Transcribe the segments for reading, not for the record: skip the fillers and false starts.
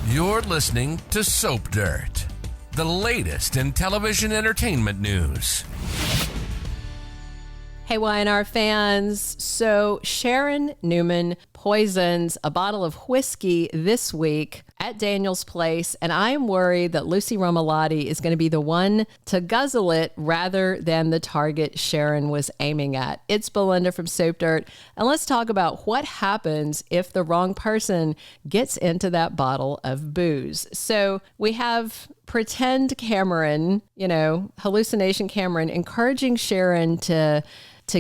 You're listening to Soap Dirt, the latest in television entertainment news. Hey, YNR fans. So Sharon Newman poisons a bottle of whiskey this week at Daniel's place, and I am worried that Lucy Romalotti is going to be the one to guzzle it rather than the target Sharon was aiming at. It's Belinda from Soap Dirt, and let's talk about what happens if the wrong person gets into that bottle of booze. So we have pretend Camryn, hallucination Camryn, encouraging Sharon to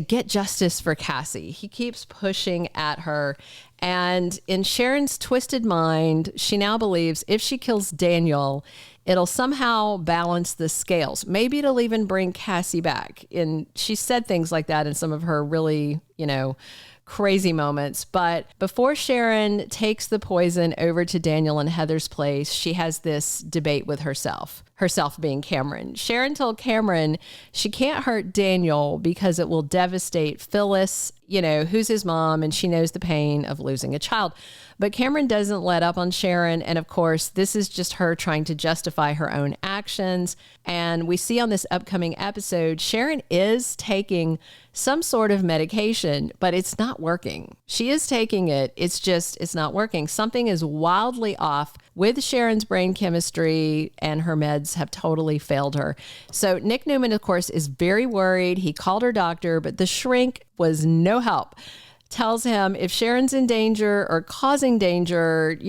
get justice for Cassie. He keeps pushing at her. And in Sharon's twisted mind, she now believes if she kills Daniel, it'll somehow balance the scales. Maybe it'll even bring Cassie back. And she said things like that in some of her really, crazy moments. But before Sharon takes the poison over to Daniel and Heather's place, she has this debate with herself being Camryn. Sharon told Camryn she can't hurt Daniel because it will devastate Phyllis, who's his mom, and she knows the pain of losing a child. But Camryn doesn't let up on Sharon. And of course, this is just her trying to justify her own actions. And we see on this upcoming episode, Sharon is taking some sort of medication, but it's not working. She is taking it. It's not working. Something is wildly off with Sharon's brain chemistry, and her meds have totally failed her. So Nick Newman, of course, is very worried. He called her doctor, but the shrink was no help. Tells him if Sharon's in danger or causing danger,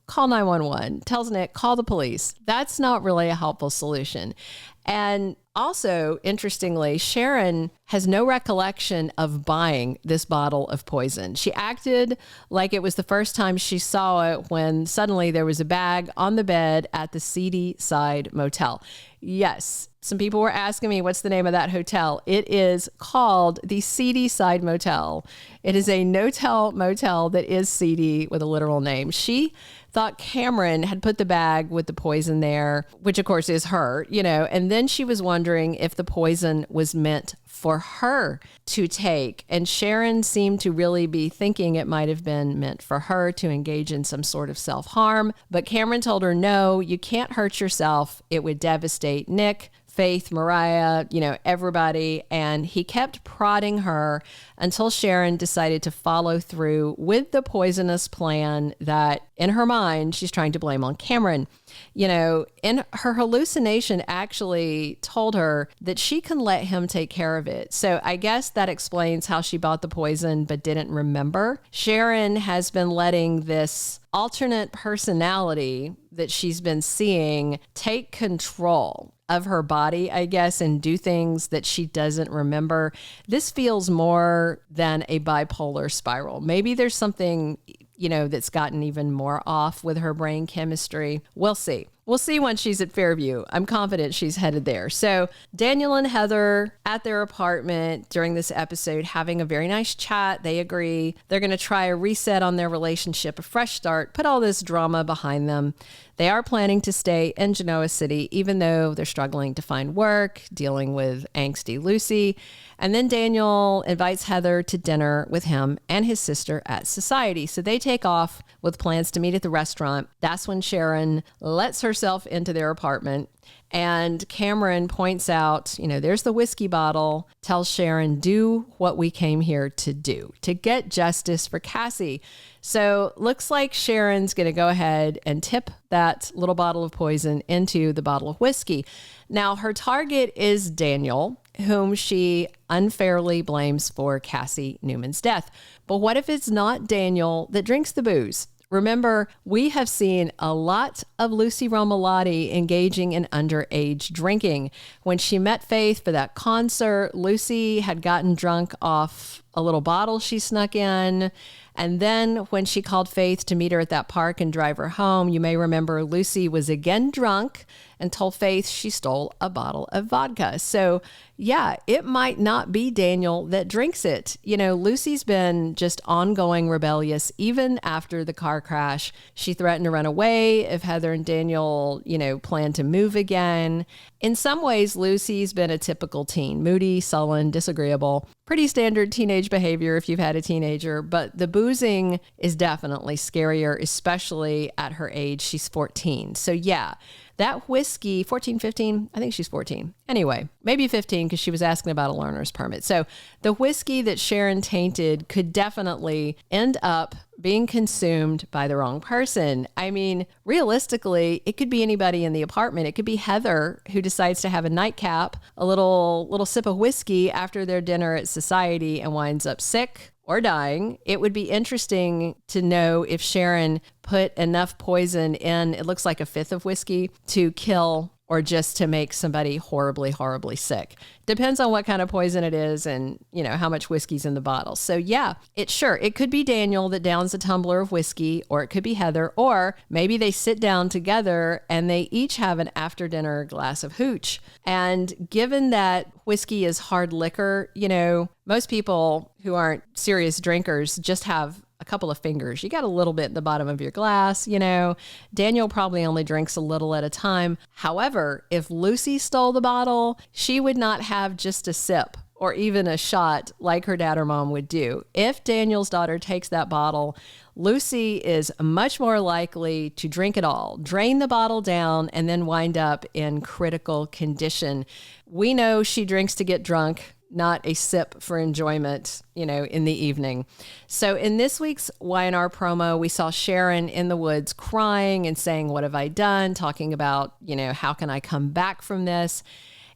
call 911. Tells Nick, call the police. That's not really a helpful solution. And also, interestingly, Sharon has no recollection of buying this bottle of poison. She acted like it was the first time she saw it when suddenly there was a bag on the bed at the Seedy Side Motel. Yes, some people were asking me, what's the name of that hotel? It is called the Seedy Side Motel. It is a no-tell motel that is seedy with a literal name. She thought Camryn had put the bag with the poison there, which of course is her, and then she was wondering if the poison was meant for her to take. And Sharon seemed to really be thinking it might have been meant for her to engage in some sort of self-harm. But Camryn told her, no, you can't hurt yourself. It would devastate Nick, Faith, Mariah, everybody. And he kept prodding her until Sharon decided to follow through with the poisonous plan that in her mind, she's trying to blame on Camryn. In her hallucination actually told her that she can let him take care of it. So I guess that explains how she bought the poison but didn't remember. Sharon has been letting this alternate personality that she's been seeing take control of her body, I guess, and do things that she doesn't remember. This feels more than a bipolar spiral. Maybe there's something, that's gotten even more off with her brain chemistry. We'll see. We'll see once she's at Fairview. I'm confident she's headed there. So Daniel and Heather at their apartment during this episode having a very nice chat. They agree they're going to try a reset on their relationship, a fresh start, put all this drama behind them. They are planning to stay in Genoa City, even though they're struggling to find work, dealing with angsty Lucy. And then Daniel invites Heather to dinner with him and his sister at Society. So they take off with plans to meet at the restaurant. That's when Sharon lets herself into their apartment. And Camryn points out, there's the whiskey bottle, tells Sharon, do what we came here to do, to get justice for Cassie. So looks like Sharon's going to go ahead and tip that little bottle of poison into the bottle of whiskey. Now, her target is Daniel, whom she unfairly blames for Cassie Newman's death. But what if it's not Daniel that drinks the booze? Remember, we have seen a lot of Lucy Romalotti engaging in underage drinking. When she met Faith for that concert, Lucy had gotten drunk off a little bottle she snuck in. And then when she called Faith to meet her at that park and drive her home, you may remember Lucy was again drunk and told Faith she stole a bottle of vodka. So yeah, it might not be Daniel that drinks it. Lucy's been just ongoing rebellious even after the car crash. She threatened to run away if Heather and Daniel, plan to move again. In some ways, Lucy's been a typical teen, moody, sullen, disagreeable, pretty standard teenage behavior if you've had a teenager, but the booze boozing is definitely scarier, especially at her age. She's 14. So yeah, that whiskey, 14, 15, I think she's 14. Anyway, maybe 15 because she was asking about a learner's permit. So the whiskey that Sharon tainted could definitely end up being consumed by the wrong person. I mean, realistically, it could be anybody in the apartment. It could be Heather, who decides to have a nightcap, a little sip of whiskey after their dinner at society and winds up sick or dying. It would be interesting to know if Sharon put enough poison in, it looks like a fifth of whiskey, to kill or just to make somebody horribly, horribly sick. Depends on what kind of poison it is and, you know, how much whiskey's in the bottle. So yeah, it could be Daniel that downs a tumbler of whiskey, or it could be Heather, or maybe they sit down together and they each have an after dinner glass of hooch. And given that whiskey is hard liquor, you know, most people who aren't serious drinkers just have a couple of fingers. You got a little bit in the bottom of your glass, you know. Daniel probably only drinks a little at a time. However, if Lucy stole the bottle, she would not have just a sip or even a shot like her dad or mom would do. If Daniel's daughter takes that bottle, Lucy is much more likely to drink it all, drain the bottle down, and then wind up in critical condition. We know she drinks to get drunk, not a sip for enjoyment, you know, in the evening. So in this week's Y&R promo, we saw Sharon in the woods crying and saying, "What have I done?" Talking about, you know, how can I come back from this?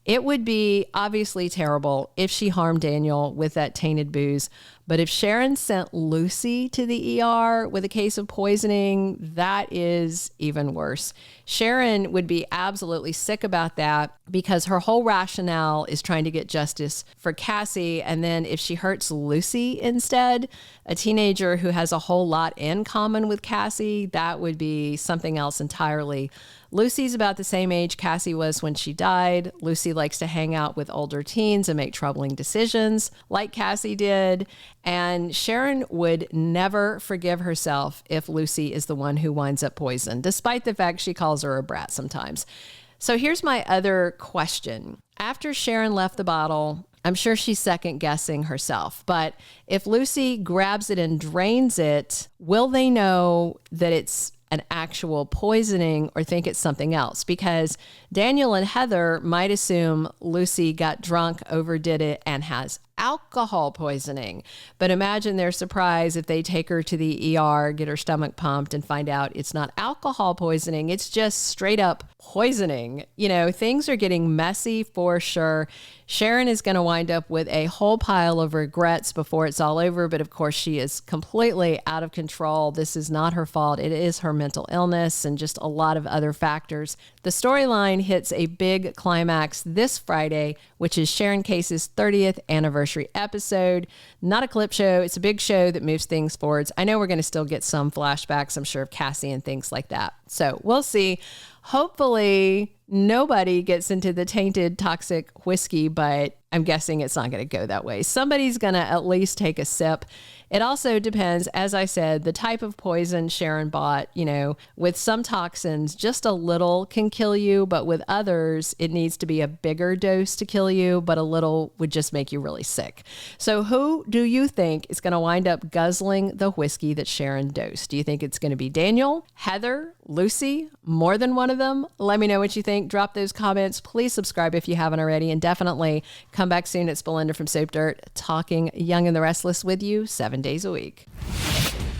It would be obviously terrible if she harmed Daniel with that tainted booze. But if Sharon sent Lucy to the ER with a case of poisoning, that is even worse. Sharon would be absolutely sick about that because her whole rationale is trying to get justice for Cassie. And then if she hurts Lucy instead, a teenager who has a whole lot in common with Cassie, that would be something else entirely. Lucy's about the same age Cassie was when she died. Lucy likes to hang out with older teens and make troubling decisions like Cassie did. And Sharon would never forgive herself if Lucy is the one who winds up poisoned, despite the fact she calls her a brat sometimes. So here's my other question. After Sharon left the bottle, I'm sure she's second guessing herself, but if Lucy grabs it and drains it, will they know that it's an actual poisoning or think it's something else? Because Daniel and Heather might assume Lucy got drunk, overdid it, and has alcohol poisoning. But imagine their surprise if they take her to the ER, get her stomach pumped, and find out it's not alcohol poisoning. It's just straight up poisoning. You know, things are getting messy for sure. Sharon is going to wind up with a whole pile of regrets before it's all over. But of course, she is completely out of control. This is not her fault. It is her mental illness and just a lot of other factors. The storyline hits a big climax this Friday, which is Sharon Case's 30th anniversary episode. Not a clip show. It's a big show that moves things forwards. I know we're going to still get some flashbacks, I'm sure, of Cassie and things like that. So we'll see. Hopefully nobody gets into the tainted toxic whiskey, but I'm guessing it's not going to go that way. Somebody's going to at least take a sip. It also depends, as I said, the type of poison Sharon bought. You know, with some toxins, just a little can kill you, but with others, it needs to be a bigger dose to kill you, but a little would just make you really sick. So who do you think is going to wind up guzzling the whiskey that Sharon dosed? Do you think it's going to be Daniel, Heather, Lucy, more than one of them? Let me know what you think. Drop those comments. Please subscribe if you haven't already, and definitely come back soon. It's Belinda from Soap Dirt, talking Young and the Restless with you 7 days a week.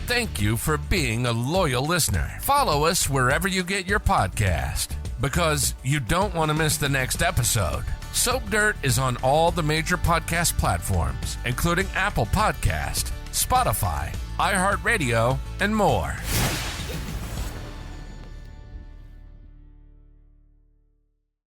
Thank you for being a loyal listener. Follow us wherever you get your podcast, because you don't want to miss the next episode. Soap Dirt is on all the major podcast platforms, including Apple Podcast, Spotify, iHeartRadio, and more.